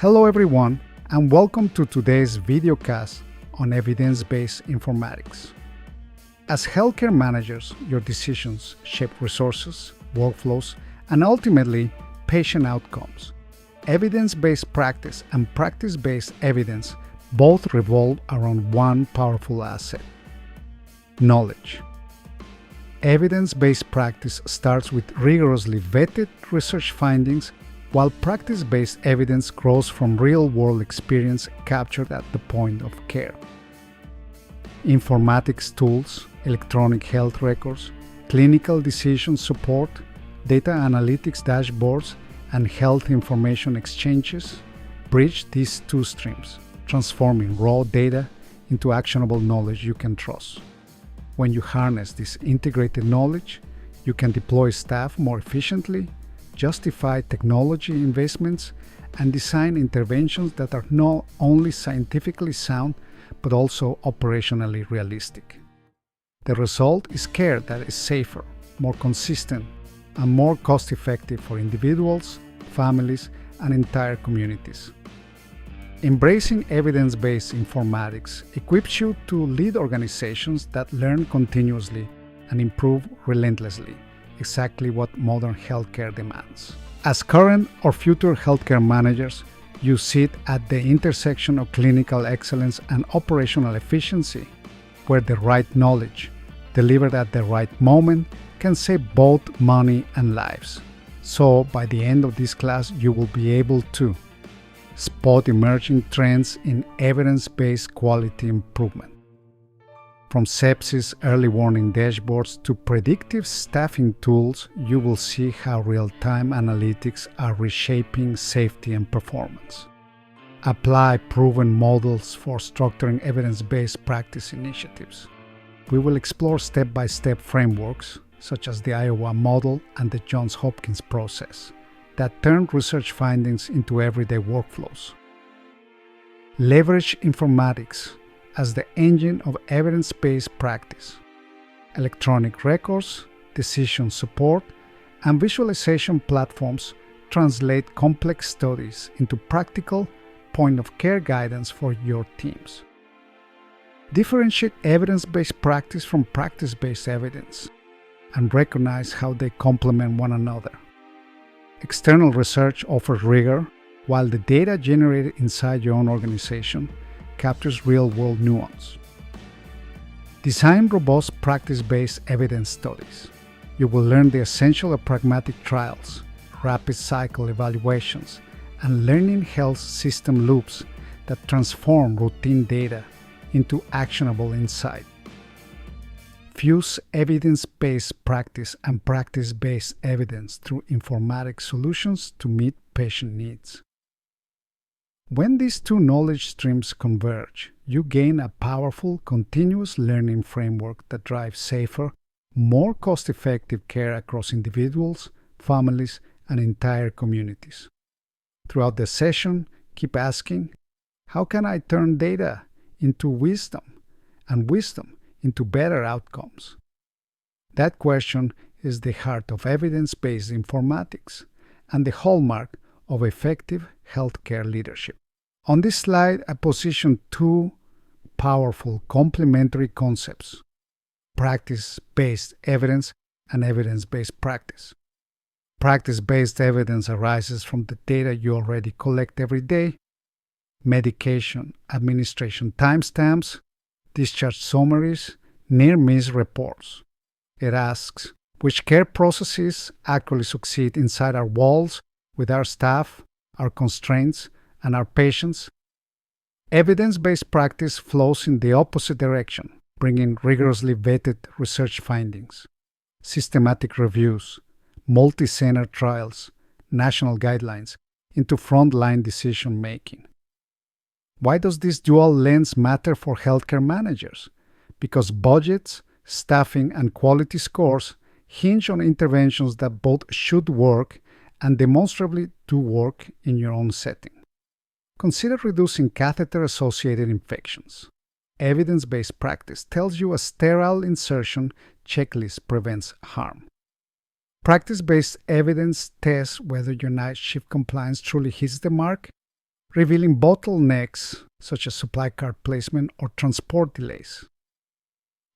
Hello everyone, and welcome to today's videocast on evidence-based informatics. As healthcare managers, your decisions shape resources, workflows, and ultimately patient outcomes. Evidence-based practice and practice-based evidence both revolve around one powerful asset: knowledge. Evidence-based practice starts with rigorously vetted research findings, while practice-based evidence grows from real-world experience captured at the point of care. Informatics tools, electronic health records, clinical decision support, data analytics dashboards, and health information exchanges bridge these two streams, transforming raw data into actionable knowledge you can trust. When you harness this integrated knowledge, you can deploy staff more efficiently, justify technology investments, and design interventions that are not only scientifically sound but also operationally realistic. The result is care that is safer, more consistent, and more cost-effective for individuals, families, and entire communities. Embracing evidence-based informatics equips you to lead organizations that learn continuously and improve relentlessly, exactly what modern healthcare demands. As current or future healthcare managers, you sit at the intersection of clinical excellence and operational efficiency, where the right knowledge, delivered at the right moment, can save both money and lives. So, by the end of this class, you will be able to spot emerging trends in evidence-based quality improvement. From sepsis early warning dashboards to predictive staffing tools, you will see how real-time analytics are reshaping safety and performance. Apply proven models for structuring evidence-based practice initiatives. We will explore step-by-step frameworks, such as the Iowa model and the Johns Hopkins process, that turn research findings into everyday workflows. Leverage informatics as the engine of evidence-based practice. Electronic records, decision support, and visualization platforms translate complex studies into practical point-of-care guidance for your teams. Differentiate evidence-based practice from practice-based evidence and recognize how they complement one another. External research offers rigor, while the data generated inside your own organization captures real-world nuance. Design robust practice-based evidence studies. You will learn the essential of pragmatic trials, rapid cycle evaluations, and learning health system loops that transform routine data into actionable insight. Fuse evidence-based practice and practice-based evidence through informatics solutions to meet patient needs. When these two knowledge streams converge, you gain a powerful, continuous learning framework that drives safer, more cost-effective care across individuals, families, and entire communities. Throughout the session, keep asking, how can I turn data into wisdom and wisdom into better outcomes? That question is the heart of evidence-based informatics and the hallmark of effective healthcare leadership. On this slide, I position two powerful complementary concepts: practice-based evidence and evidence-based practice. Practice-based evidence arises from the data you already collect every day: medication administration timestamps, discharge summaries, near-miss reports. It asks, which care processes actually succeed inside our walls with our staff, our constraints, and our patients? Evidence-based practice flows in the opposite direction, bringing rigorously vetted research findings, systematic reviews, multi-center trials, national guidelines into frontline decision-making. Why does this dual lens matter for healthcare managers? Because budgets, staffing, and quality scores hinge on interventions that both should work and demonstrably do work in your own setting. Consider reducing catheter-associated infections. Evidence-based practice tells you a sterile insertion checklist prevents harm. Practice-based evidence tests whether your night shift compliance truly hits the mark. revealing bottlenecks such as supply cart placement or transport delays.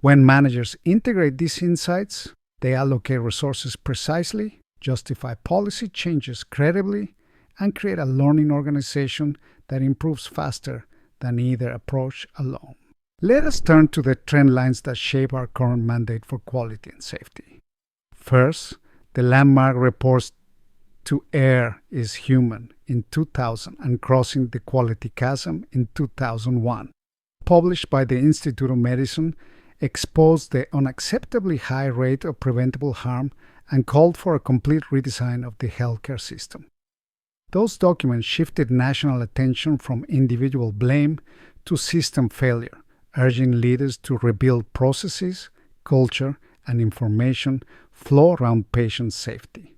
When managers integrate these insights, they allocate resources precisely, justify policy changes credibly, and create a learning organization that improves faster than either approach alone. Let us turn to the trend lines that shape our current mandate for quality and safety. First, the landmark reports To Err is Human in 2000 and Crossing the Quality Chasm in 2001, published by the Institute of Medicine, exposed the unacceptably high rate of preventable harm and called for a complete redesign of the healthcare system. Those documents shifted national attention from individual blame to system failure, urging leaders to rebuild processes, culture, and information flow around patient safety.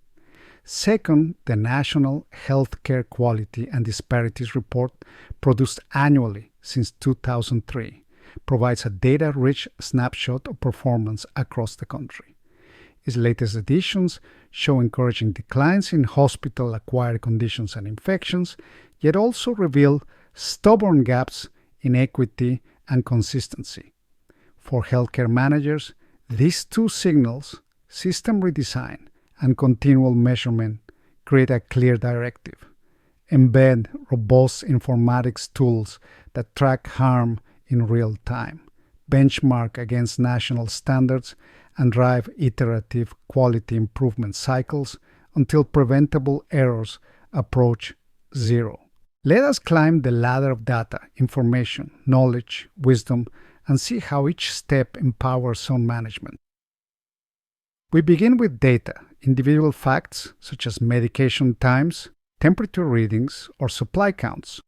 Second, the National Healthcare Quality and Disparities Report, produced annually since 2003, provides a data-rich snapshot of performance across the country. Its latest editions show encouraging declines in hospital-acquired conditions and infections, yet also reveal stubborn gaps in equity and consistency. For healthcare managers, these two signals, system redesign and continual measurement, create a clear directive. Embed robust informatics tools that track harm in real time, benchmark against national standards, and drive iterative quality improvement cycles until preventable errors approach zero. Let us climb the ladder of data, information, knowledge, wisdom, and see how each step empowers zone management. We begin with data, individual facts such as medication times, temperature readings, or supply counts.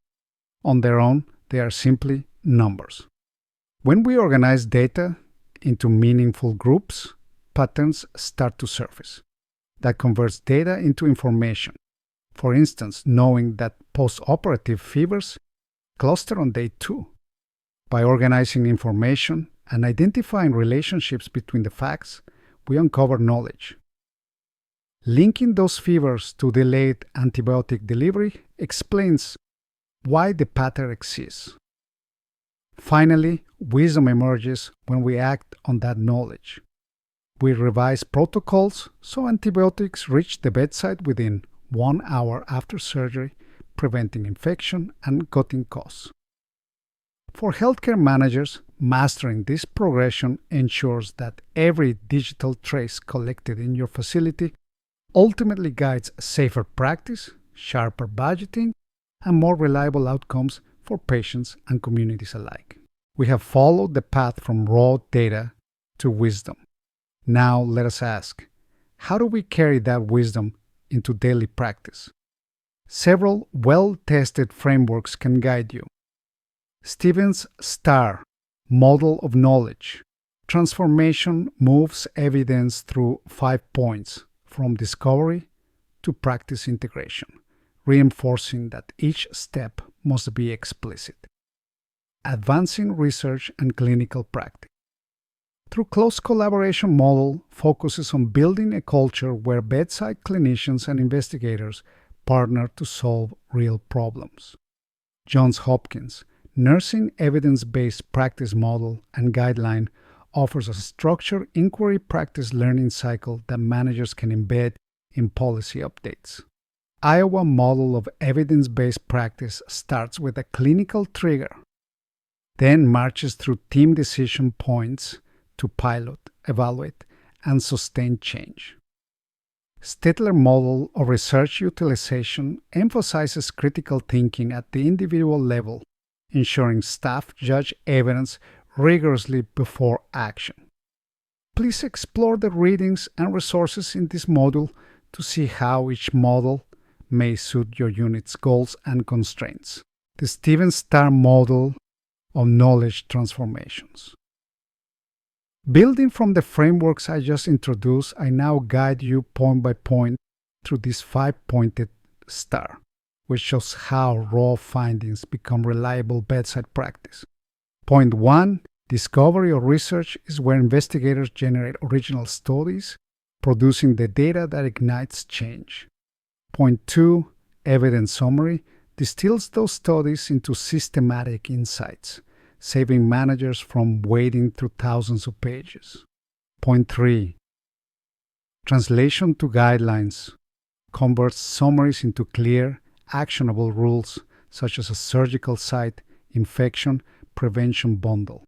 On their own, they are simply numbers. When we organize data into meaningful groups, patterns start to surface. That converts data into information. For instance, knowing that post-operative fevers cluster on day 2. By organizing information and identifying relationships between the facts, we uncover knowledge. Linking those fevers to delayed antibiotic delivery explains why the pattern exists. Finally, wisdom emerges when we act on that knowledge. We revise protocols so antibiotics reach the bedside within 1 hour after surgery, preventing infection and cutting costs. For healthcare managers, mastering this progression ensures that every digital trace collected in your facility ultimately guides safer practice, sharper budgeting, and more reliable outcomes for patients and communities alike. We have followed the path from raw data to wisdom. Now let us ask, how do we carry that wisdom into daily practice? Several well-tested frameworks can guide you. Stevens' STAR, Model of Knowledge. Transformation moves evidence through 5 points, from discovery to practice integration, reinforcing that each step must be explicit. Advancing research and clinical practice. Through close collaboration model focuses on building a culture where bedside clinicians and investigators partner to solve real problems. Johns Hopkins Nursing Evidence-Based Practice Model and Guideline offers a structured inquiry practice learning cycle that managers can embed in policy updates. Iowa Model of Evidence-Based Practice starts with a clinical trigger, then marches through team decision points to pilot, evaluate, and sustain change. Stettler Model of Research Utilization emphasizes critical thinking at the individual level, ensuring staff judge evidence rigorously before action. Please explore the readings and resources in this module to see how each model may suit your unit's goals and constraints. The Stevens STAR Model of Knowledge Transformations. Building from the frameworks I just introduced, I now guide you point by point through this 5-pointed STAR, which shows how raw findings become reliable bedside practice. Point 1, discovery or research, is where investigators generate original studies, producing the data that ignites change. Point 2, evidence summary. distills those studies into systematic insights, saving managers from wading through thousands of pages. Point 3. Translation to guidelines converts summaries into clear, actionable rules such as a surgical site infection prevention bundle.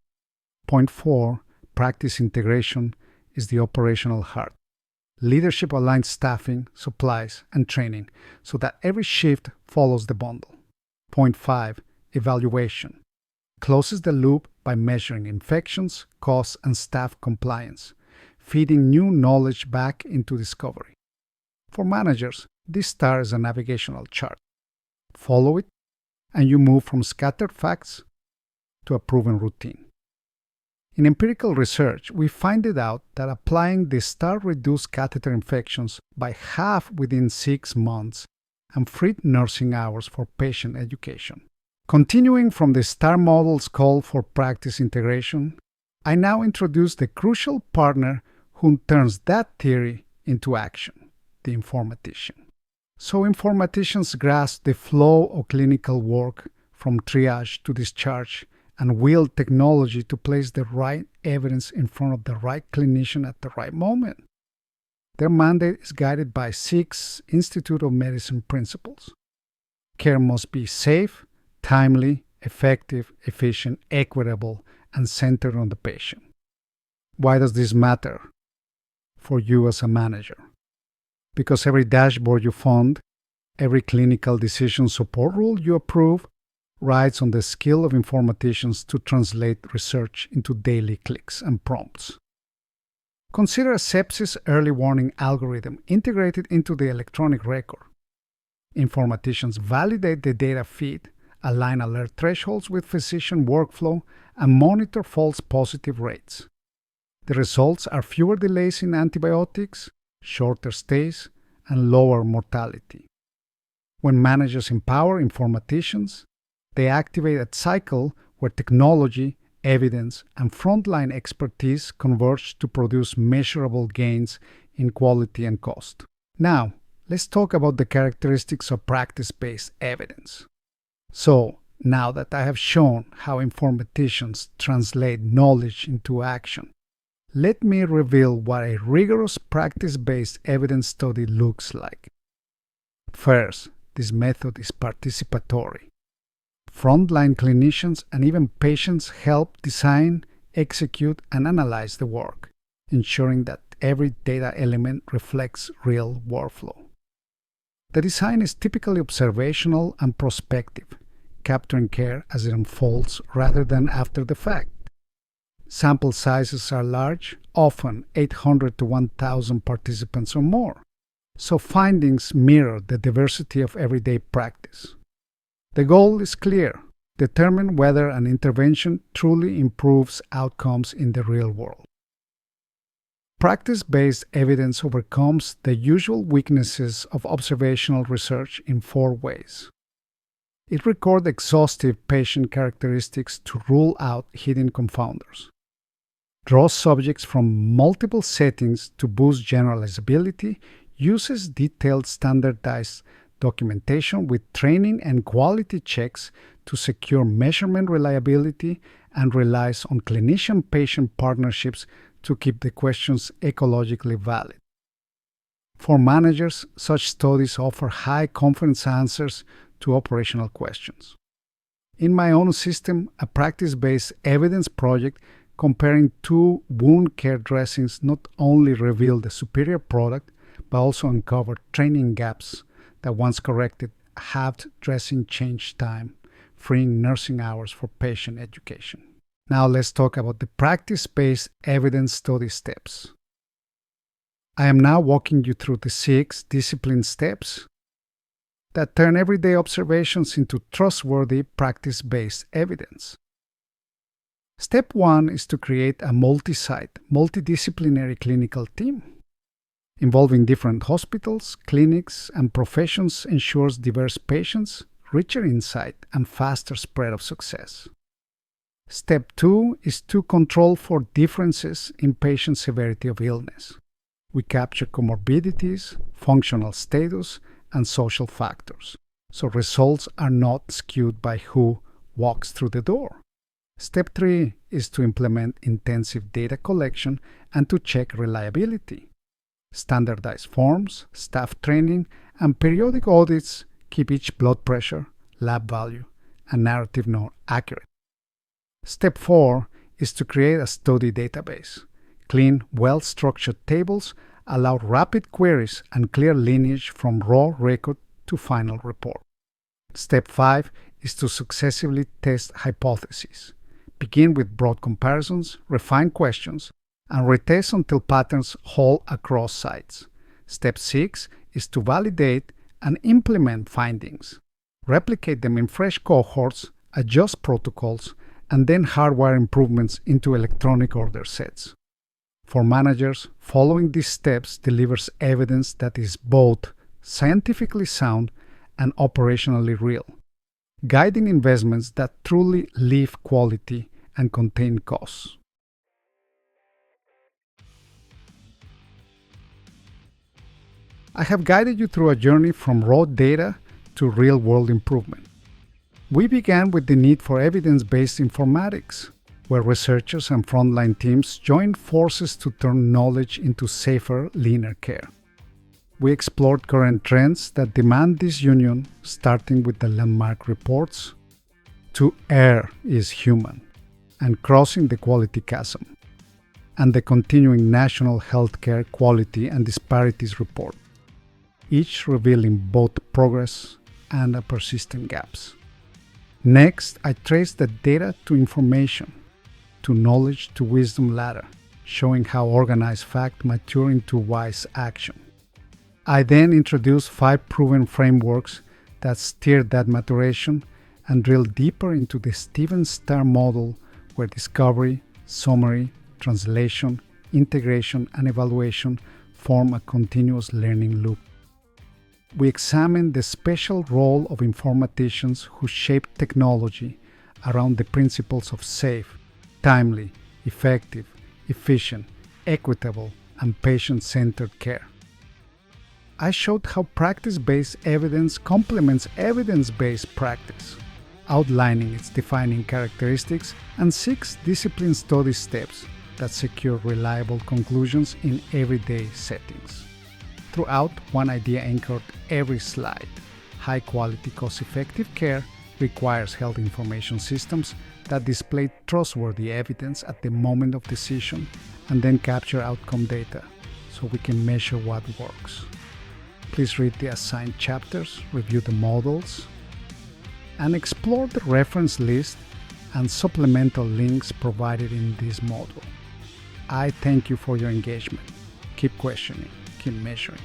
Point 4. Practice integration is the operational heart. Leadership aligns staffing, supplies, and training so that every shift follows the bundle. Point 5. Evaluation closes the loop by measuring infections, costs, and staff compliance, feeding new knowledge back into discovery. For managers, this star is a navigational chart. Follow it, and you move from scattered facts to a proven routine. In empirical research, we find it out that applying the star reduced catheter infections by half within 6 months and freed nursing hours for patient education. Continuing from the star model's call for practice integration, I now introduce the crucial partner who turns that theory into action, the informatician. So informaticians grasp the flow of clinical work from triage to discharge and wield technology to place the right evidence in front of the right clinician at the right moment. Their mandate is guided by 6 Institute of Medicine principles. Care must be safe, timely, effective, efficient, equitable, and centered on the patient. Why does this matter for you as a manager? Because every dashboard you fund, every clinical decision support rule you approve, rides on the skill of informaticians to translate research into daily clicks and prompts. Consider a sepsis early warning algorithm integrated into the electronic record. Informaticians validate the data feed, align alert thresholds with physician workflow, and monitor false positive rates. The results are fewer delays in antibiotics, shorter stays, and lower mortality. When managers empower informaticians, they activate a cycle where technology, evidence, and frontline expertise converge to produce measurable gains in quality and cost. Now, let's talk about the characteristics of practice-based evidence. So, now that I have shown how informaticians translate knowledge into action, let me reveal what a rigorous practice-based evidence study looks like. First, this method is participatory. Frontline clinicians and even patients help design, execute, and analyze the work, ensuring that every data element reflects real workflow. The design is typically observational and prospective, capturing care as it unfolds rather than after the fact. Sample sizes are large, often 800 to 1,000 participants or more, so findings mirror the diversity of everyday practice. The goal is clear: determine whether an intervention truly improves outcomes in the real world. Practice-based evidence overcomes the usual weaknesses of observational research in 4 ways. It records exhaustive patient characteristics to rule out hidden confounders, draws subjects from multiple settings to boost generalizability, uses detailed standardized documentation with training and quality checks to secure measurement reliability, and relies on clinician-patient partnerships to keep the questions ecologically valid. For managers, such studies offer high-confidence answers to operational questions. In my own system, a practice-based evidence project comparing 2 wound care dressings not only revealed the superior product, but also uncovered training gaps that, once corrected, halved dressing change time, freeing nursing hours for patient education. Now let's talk about the practice-based evidence study steps. I am now walking you through the 6 discipline steps that turn everyday observations into trustworthy practice-based evidence. Step 1 is to create a multi-site, multidisciplinary clinical team. Involving different hospitals, clinics, and professions ensures diverse patients, richer insight, and faster spread of success. Step 2 is to control for differences in patient severity of illness. We capture comorbidities, functional status, and social factors. so results are not skewed by who walks through the door. Step 3 is to implement intensive data collection and to check reliability. Standardized forms, staff training, and periodic audits keep each blood pressure, lab value, and narrative node accurate. Step 4 is to create a study database. Clean, well-structured tables allow rapid queries and clear lineage from raw record to final report. Step 5 is to successively test hypotheses. Begin with broad comparisons, refine questions, and retest until patterns hold across sites. Step 6 is to validate and implement findings. Replicate them in fresh cohorts, adjust protocols, and then hardwire improvements into electronic order sets. For managers, following these steps delivers evidence that is both scientifically sound and operationally real, guiding investments that truly lift quality and contain costs. I have guided you through a journey from raw data to real-world improvement. We began with the need for evidence-based informatics, where researchers and frontline teams joined forces to turn knowledge into safer, leaner care. We explored current trends that demand this union, starting with the landmark reports, to err is human, and crossing the quality chasm, and the continuing National Healthcare Quality and Disparities Report, each revealing both progress and persistent gaps. Next, I traced the data to information, to knowledge to wisdom ladder, showing how organized fact mature into wise action. I then introduced 5 proven frameworks that steered that maturation and drilled deeper into the Steven Star model, where discovery, summary, translation, integration, and evaluation form a continuous learning loop. We examined the special role of informaticians who shape technology around the principles of safe, timely, effective, efficient, equitable, and patient-centered care. I showed how practice-based evidence complements evidence-based practice, outlining its defining characteristics, and 6 discipline study steps that secure reliable conclusions in everyday settings. Throughout, one idea anchored every slide. High-quality, cost-effective care requires health information systems that display trustworthy evidence at the moment of decision and then capture outcome data so we can measure what works. Please read the assigned chapters, review the models, and explore the reference list and supplemental links provided in this module. I thank you for your engagement. Keep questioning, keep measuring,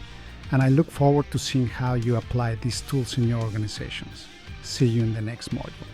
and I look forward to seeing how you apply these tools in your organizations. See you in the next module.